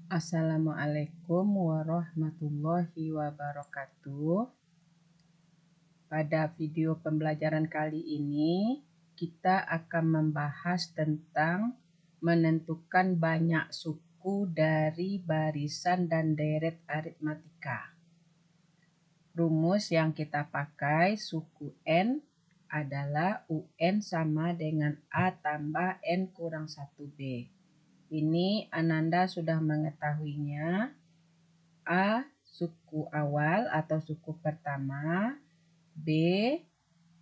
Assalamualaikum warahmatullahi wabarakatuh. Pada video pembelajaran kali ini, kita akan membahas tentang menentukan banyak suku dari barisan dan deret aritmatika. Rumus yang kita pakai suku N adalah UN sama dengan A tambah N kurang 1B. Ini Ananda sudah mengetahuinya. A suku awal atau suku pertama, B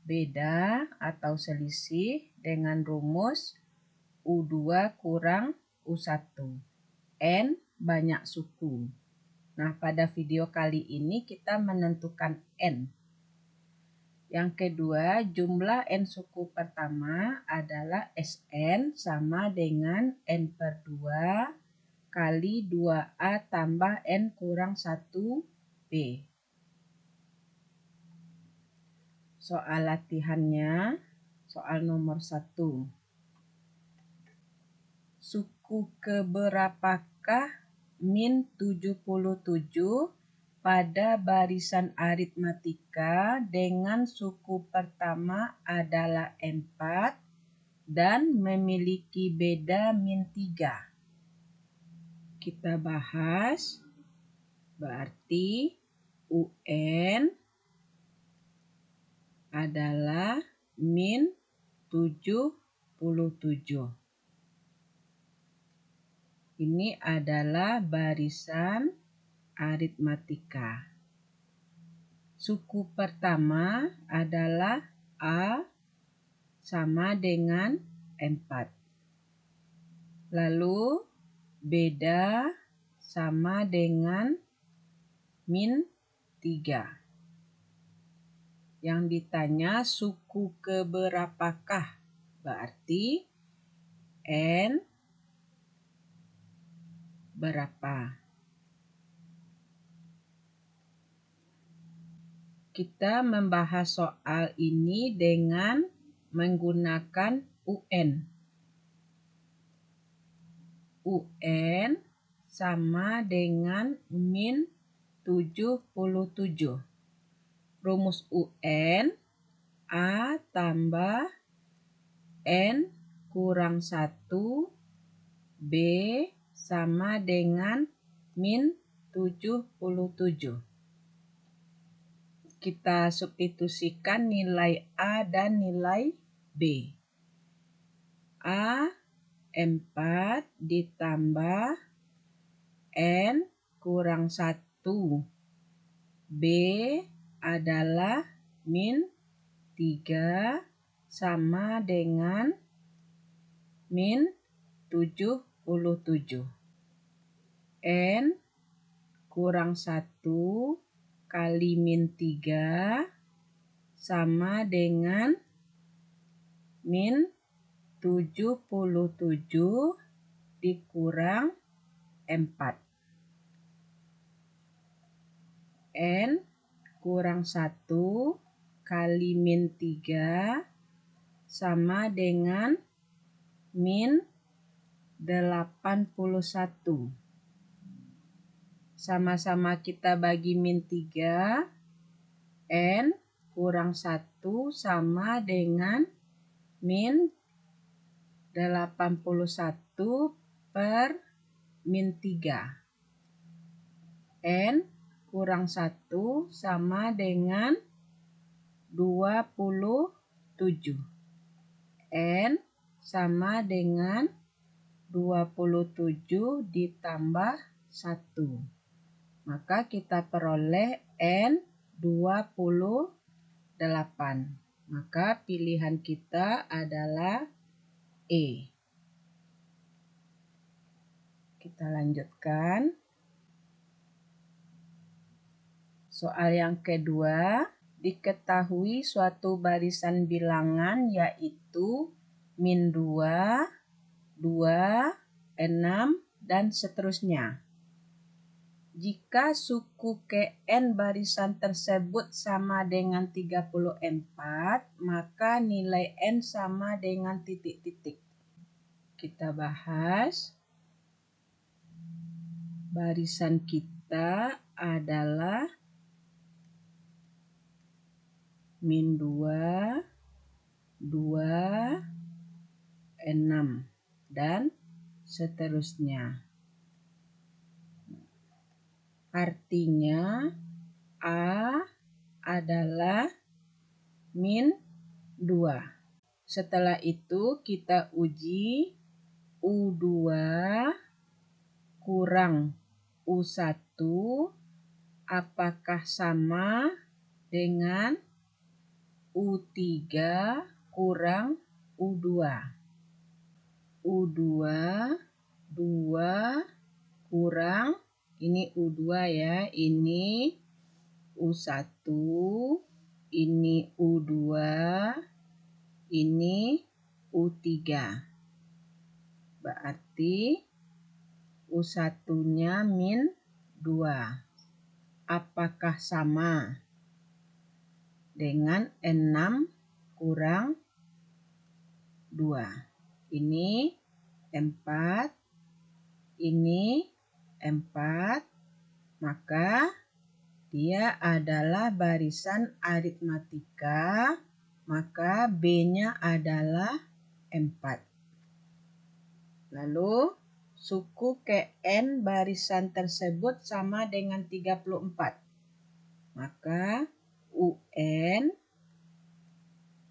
beda atau selisih dengan rumus U2 kurang U1. N banyak suku. Nah, pada video kali ini kita menentukan N. Yang kedua, jumlah N suku pertama adalah Sn sama dengan N per 2 kali 2A tambah N kurang 1B. Soal latihannya, soal nomor 1. Suku keberapakah min 77 pada barisan aritmatika dengan suku pertama adalah 4 dan memiliki beda min 3? Kita bahas, berarti UN adalah min 77. Ini adalah barisan aritmatika. Suku pertama adalah A sama dengan 4. Lalu beda sama dengan min 3. Yang ditanya suku keberapakah? Berarti N berapa? Kita membahas soal ini dengan menggunakan UN. UN sama dengan min 77. Rumus UN A tambah N kurang 1 B sama dengan min 77. Kita substitusikan nilai A dan nilai B. A 4 ditambah N kurang 1 B adalah min 3 sama dengan min 77. N kurang 1 kali min 3 sama dengan min 77 dikurang 4. N kurang 1 kali min 3 sama dengan min 81. Sama-sama kita bagi min 3. N kurang 1 sama dengan min 81 per min 3. N kurang 1 sama dengan 27. N sama dengan 27 ditambah 1. Maka kita peroleh N 28. Maka pilihan kita adalah E. Kita lanjutkan. Soal yang kedua, diketahui suatu barisan bilangan yaitu min 2, 2, 6, dan seterusnya. Jika suku KN barisan tersebut sama dengan 34, maka nilai N sama dengan titik-titik. Kita bahas. barisan kita adalah min 2, 2, 6, dan seterusnya. Artinya A adalah min 2. Setelah itu kita uji U2 kurang U1 apakah sama dengan U3 kurang U2. U2, 2 kurang, ini U2 ya, ini U1, ini U2, ini U3. Berarti U1-nya min 2. Apakah sama dengan 6 kurang 2? Ini 4, ini 4, maka dia adalah barisan aritmatika, maka B-nya adalah 4. Lalu suku Kn barisan tersebut sama dengan 34. Maka UN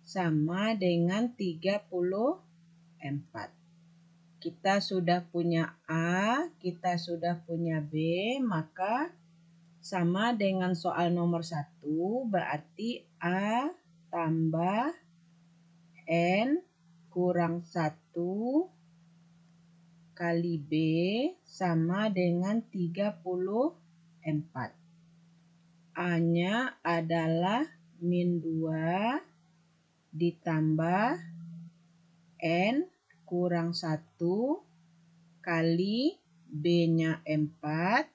sama dengan 34. Kita sudah punya A, kita sudah punya B, maka sama dengan soal nomor 1, berarti A tambah N kurang 1 kali B sama dengan 34. A-nya adalah min 2 ditambah N kurang 1 kali B-nya 4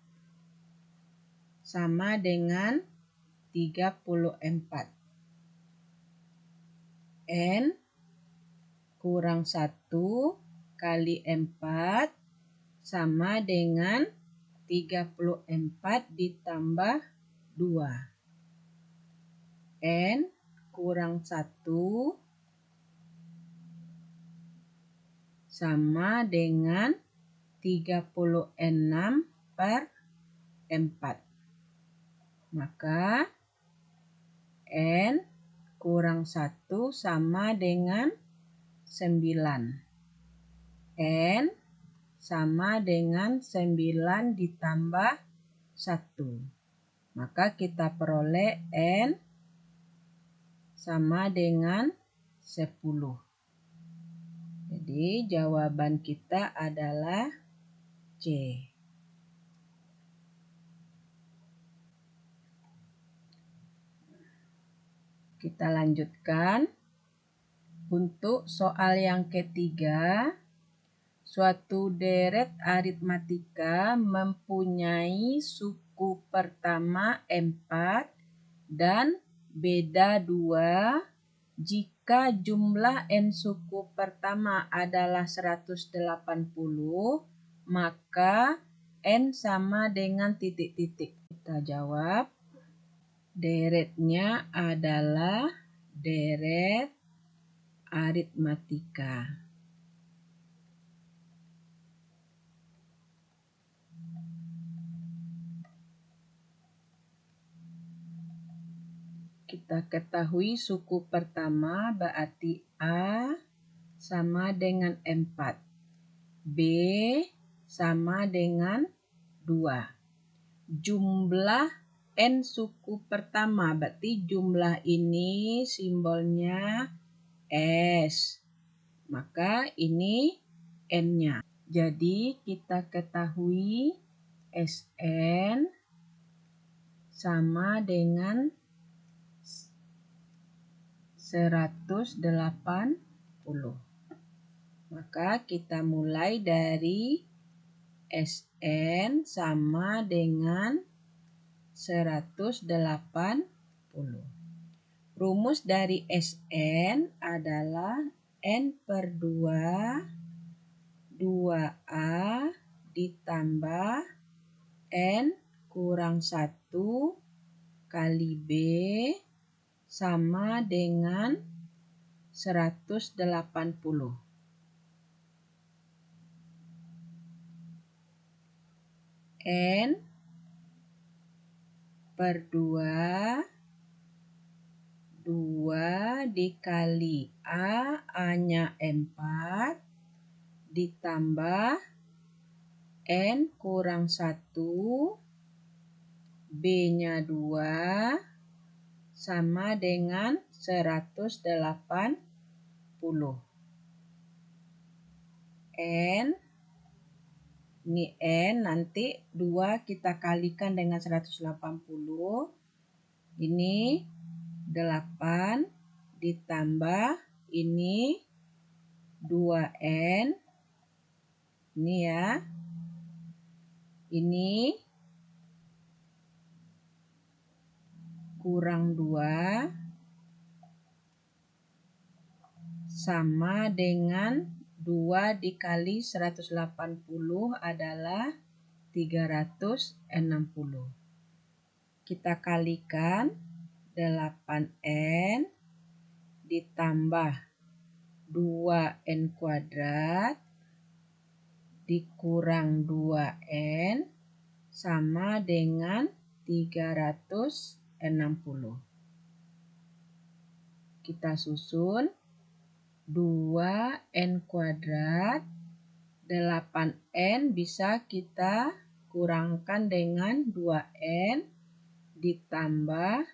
sama dengan 34. N kurang 1 kali 4 sama dengan 34 ditambah 2. N kurang 1 sama dengan 36 per 4. Maka N kurang 1 sama dengan 9. N sama dengan 9 ditambah 1. Maka kita peroleh N sama dengan 10. Jadi jawaban kita adalah C. Kita lanjutkan. Untuk soal yang ketiga, suatu deret aritmatika mempunyai suku pertama 4 dan beda 2 jika jumlah N suku pertama adalah 180, maka N sama dengan titik-titik. Kita jawab, deretnya adalah deret aritmatika. Kita ketahui suku pertama berarti A sama dengan 4. B sama dengan 2. Jumlah N suku pertama berarti jumlah ini simbolnya S. Maka ini N-nya. Jadi kita ketahui Sn sama dengan 180. Maka kita mulai dari Sn sama dengan 180. Rumus dari Sn adalah N per 2, 2A ditambah N kurang 1 kali B sama dengan 180. N per 2, 2 dikali A, A-nya 4, ditambah N kurang 1, B-nya 2, sama dengan 180. N, ini N, nanti 2 kita kalikan dengan 180. Ini 8 ditambah ini 2N. Ini ya. Ini kurang 2 sama dengan 2 dikali 180 adalah 360. Kita kalikan 8N ditambah 2N kuadrat dikurang 2N sama dengan 360. Kita susun 2N kuadrat, 8N bisa kita kurangkan dengan 2N ditambah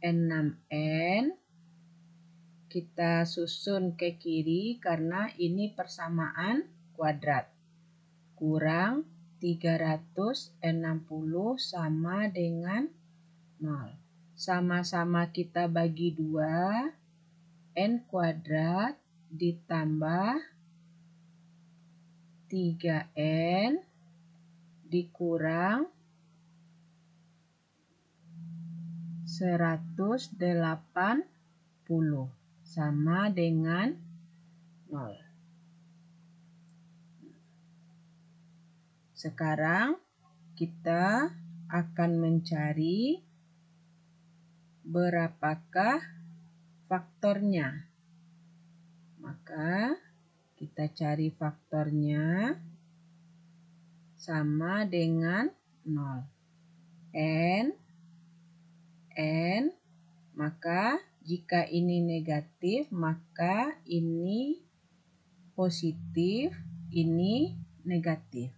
6N. Kita susun ke kiri karena ini persamaan kuadrat. Kurang 360 sama dengan 0. Sama-sama kita bagi 2, N kuadrat ditambah 3N dikurang 180 sama dengan 0. Sekarang kita akan mencari berapakah faktornya. Maka kita cari faktornya sama dengan 0. N, maka jika ini negatif, maka ini positif, ini negatif.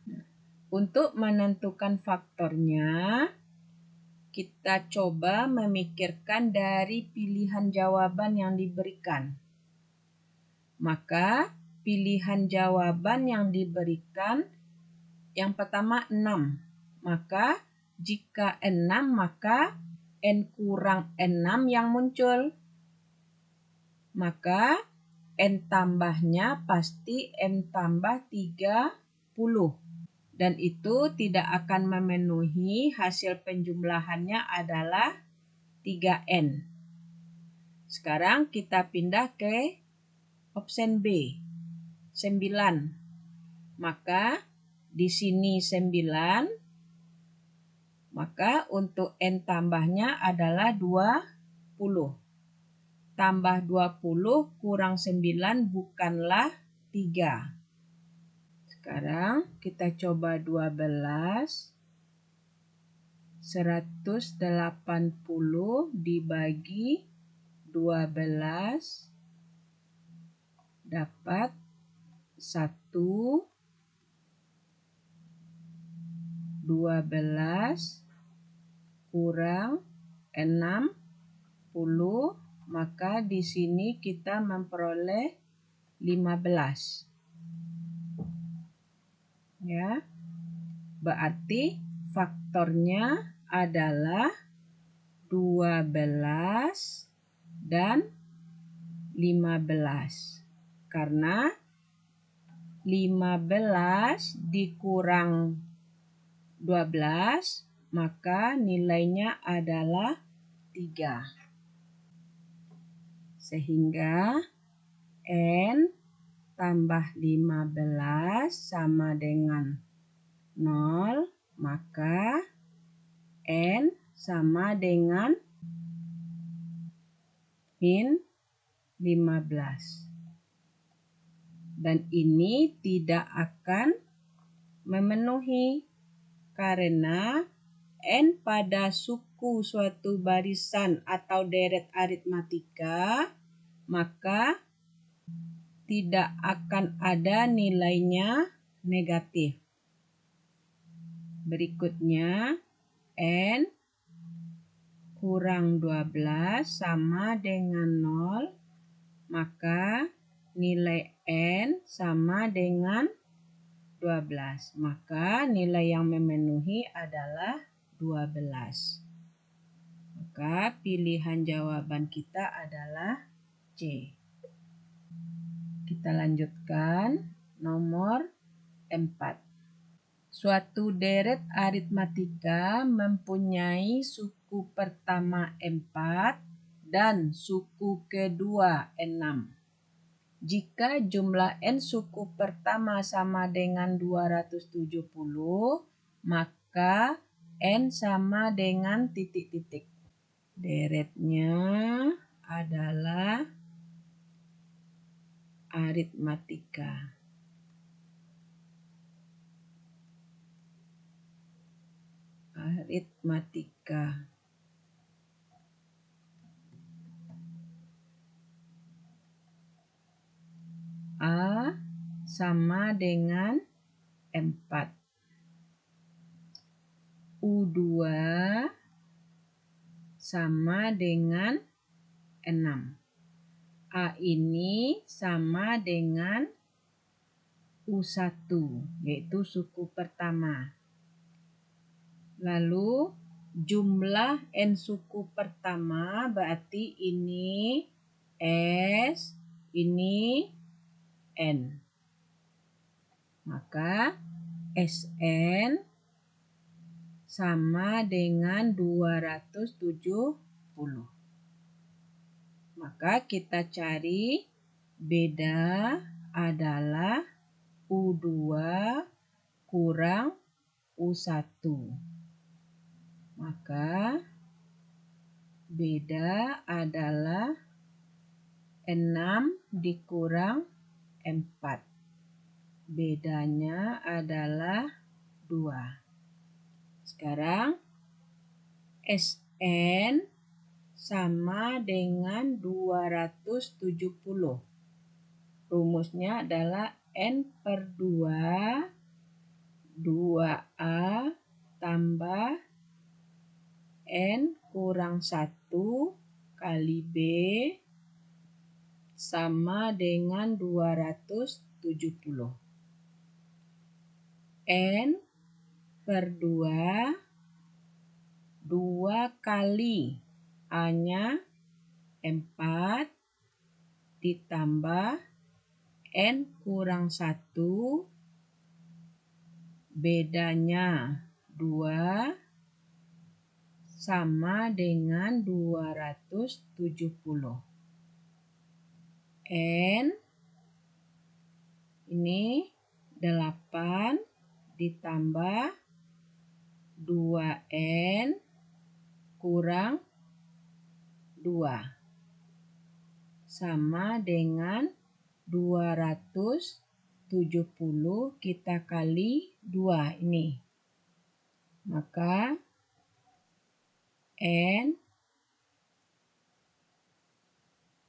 Untuk menentukan faktornya, kita coba memikirkan dari pilihan jawaban yang diberikan. Maka pilihan jawaban yang diberikan yang pertama 6. Maka jika 6 maka N kurang 6 yang muncul. Maka N tambahnya pasti N tambah 30. Dan itu tidak akan memenuhi, hasil penjumlahannya adalah 3N. Sekarang kita pindah ke option B, 9. Maka di sini 9, maka untuk N tambahnya adalah 20. Tambah 20 kurang 9 bukanlah 3. Sekarang kita coba 12. 180 dibagi 12 dapat 1. 12 kurang 60, maka di sini kita memperoleh 15. Ya. Berarti faktornya adalah 12 dan 15. Karena 15 dikurang 12, maka nilainya adalah 3. Sehingga N tambah 15 sama dengan 0, maka N sama dengan min 15. Dan ini tidak akan memenuhi karena N pada suku suatu barisan atau deret aritmatika, maka tidak akan ada nilainya negatif. Berikutnya, N kurang 12 sama dengan 0, maka nilai N sama dengan 12. Maka nilai yang memenuhi adalah 12. Maka pilihan jawaban kita adalah C. Kita lanjutkan nomor 4. Suatu deret aritmatika mempunyai suku pertama 4 dan suku kedua 6. Jika jumlah N suku pertama sama dengan 270, maka N sama dengan titik-titik. Deretnya adalah aritmatika. A sama dengan 4. U2 sama dengan 6. A ini sama dengan U1, yaitu suku pertama. Lalu jumlah N suku pertama berarti ini S, ini N. Maka Sn sama dengan 270. Maka kita cari beda adalah U2 kurang U1. Maka beda adalah 6 dikurang 4. Bedanya adalah 2. Sekarang Sn sama dengan 270. Rumusnya adalah N per 2, 2A tambah N kurang 1 kali B sama dengan 270. N per 2, 2 kali A-nya 4 ditambah N kurang 1, bedanya 2 sama dengan 270. N ini 8 ditambah 2N kurang 2 sama dengan 270 kita kali 2 ini. Maka N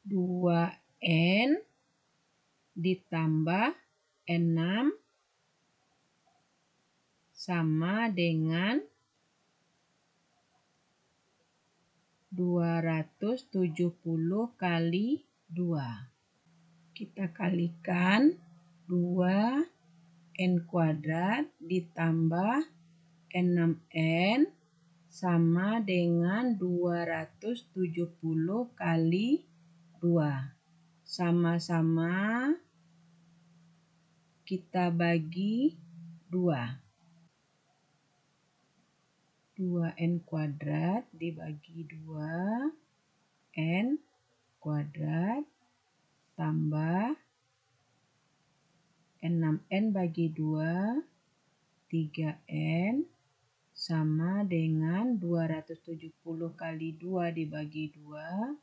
2N ditambah 6 sama dengan 270 kali 2. Kita kalikan 2N kuadrat ditambah 6N sama dengan 270 kali 2. Sama-sama kita bagi 2. 2N kuadrat dibagi 2, N kuadrat tambah 6N bagi 2, 3N sama dengan 270 kali 2 dibagi 2,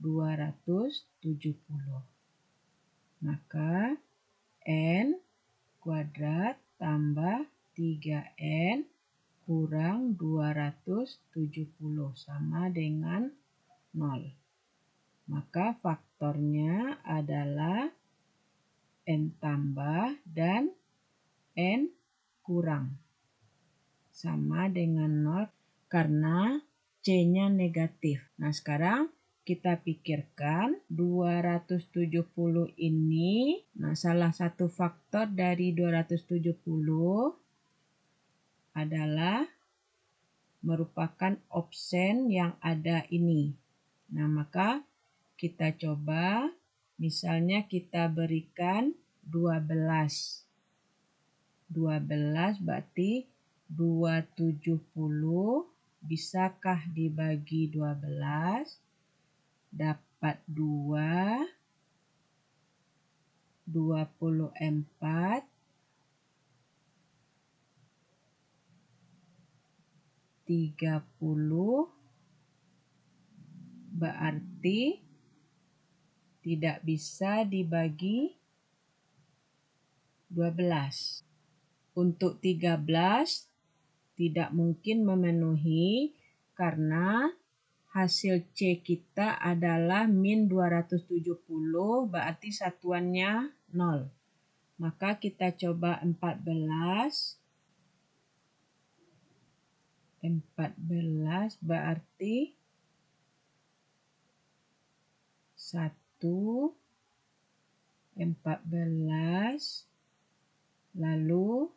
270. Maka N kuadrat tambah 3N kurang 270 sama dengan 0. Maka faktornya adalah N tambah dan N kurang. Sama dengan 0 karena C-nya negatif. Nah, sekarang kita pikirkan 270 ini. Nah, salah satu faktor dari 270 adalah merupakan opsen yang ada ini. Nah, maka kita coba, misalnya kita berikan 12. 12 berarti 270 bisakah dibagi 12? Dapat 2, 24, 30, berarti tidak bisa dibagi 12. Untuk 13 tidak mungkin memenuhi karena hasil C kita adalah min 270, berarti satuannya 0. Maka kita coba 14. 14 berarti 1, 14, lalu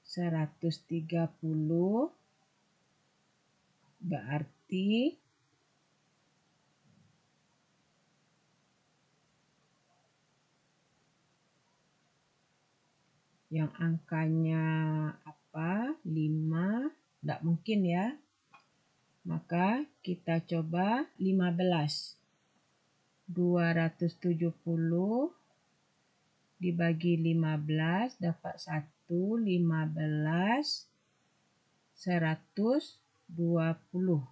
130 berarti yang angkanya apa? 5, tidak mungkin ya. Maka kita coba 15. 270 dibagi 15 dapat 1, 15, 120.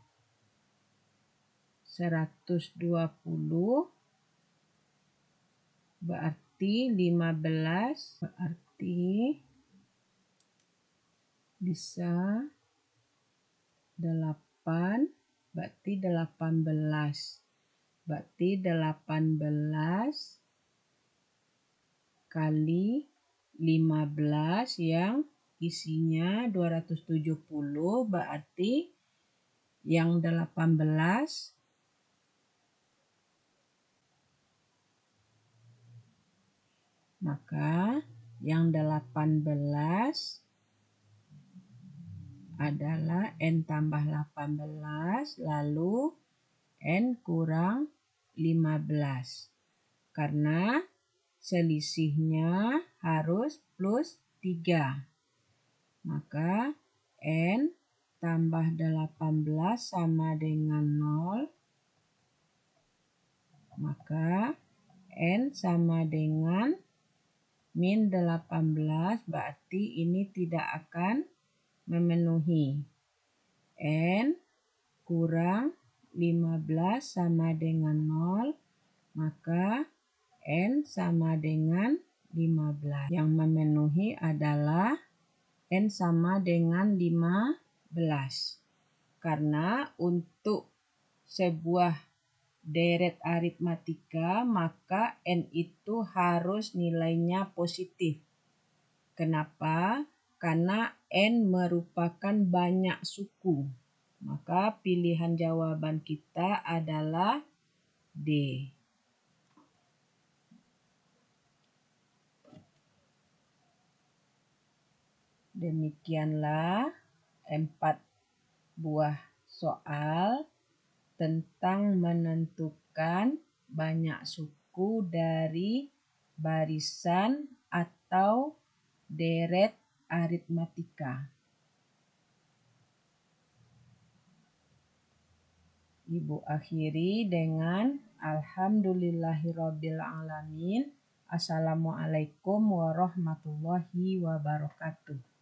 120 berarti 15 berarti bisa 8, berarti 18. Berarti 18 kali 15 yang isinya 270 berarti yang 18 maka yang 18 adalah N tambah 18 lalu N kurang 15 karena selisihnya harus plus 3. Maka N tambah 18 sama dengan 0. Maka N sama dengan min 18 berarti ini tidak akan memenuhi. N kurang 15 sama dengan 0. Maka N sama dengan 15. Yang memenuhi adalah N sama dengan 15. Karena untuk sebuah deret aritmatika maka N itu harus nilainya positif. Kenapa? Karena N merupakan banyak suku. Maka pilihan jawaban kita adalah D. Demikianlah 4 buah soal tentang menentukan banyak suku dari barisan atau deret aritmatika. Ibu akhiri dengan alhamdulillahirobbilalamin. Assalamualaikum warahmatullahi wabarakatuh.